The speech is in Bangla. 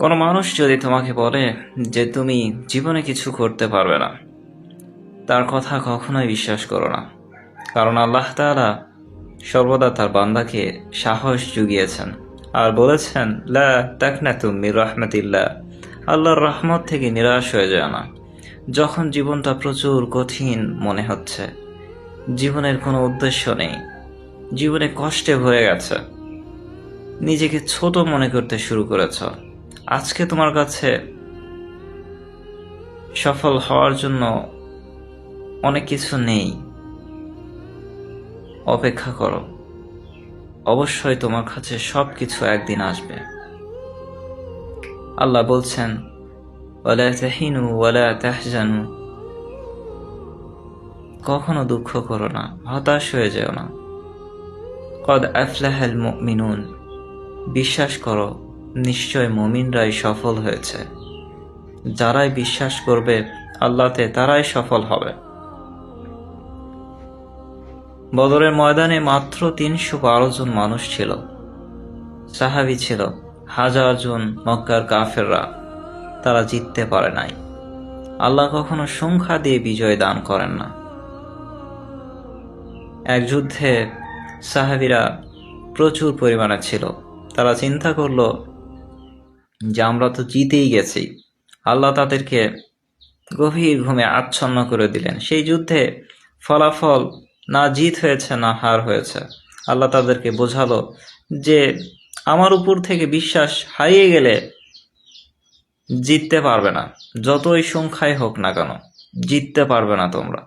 কোনো মানুষ যদি তোমাকে বলে যে তুমি জীবনে কিছু করতে পারবে না, তার কথা কখনোই বিশ্বাস করো না। কারণ আল্লাহ তাআলা সর্বদা তার বান্দাকে সাহস জুগিয়েছেন আর বলেছেন, লা তাকনাতু মির রাহমাতিল্লাহ, আল্লাহর রহমত থেকে নিরাশ হয়ে যায় না। যখন জীবনটা প্রচুর কঠিন মনে হচ্ছে, জীবনের কোনো উদ্দেশ্য নেই, জীবনে কষ্টে ভরে গেছে, নিজেকে ছোট মনে করতে শুরু করেছ, আজকে তোমার কাছে সফল হওয়ার জন্য অনেক কিছু নেই, অপেক্ষা করো, অবশ্যই তোমার কাছে সব কিছু একদিন আসবে। আল্লাহ বলছেন, ওয়ালা তাহিনু ওয়ালা তাহজানু, কখনো দুঃখ করো না, হতাশ হয়ে যেও না। কদ আফলাহাল মুমিনুন, বিশ্বাস করো, নিশ্চয় মুমিনরাই সফল হয়েছে। যারাই বিশ্বাস করবে আল্লাহতে, তারাই সফল হবে। বদরের ময়দানে মাত্র ৩১২ জন মানুষ ছিল, সাহাবী ছিল ১০০০ জন। মক্কার কাফেররা, তারা জিততে পারে নাই। আল্লাহ কখনো সংখ্যা দিয়ে বিজয় দান করেন না। এক যুদ্ধে সাহাবীরা প্রচুর পরিমাণে ছিল। তারা চিন্তা করলো যে আমরা তো জিতেই গেছি। আল্লাহ তাদেরকে গভীর ঘুমে আচ্ছন্ন করে দিলেন। সেই যুদ্ধে ফলাফল না জিত হয়েছে না হার হয়েছে। আল্লাহ তাদেরকে বোঝালো যে আমার উপর থেকে বিশ্বাস হারিয়ে গেলে জিততে পারবে না, যতই সংখ্যায় হোক না কেন জিততে পারবে না তোমরা।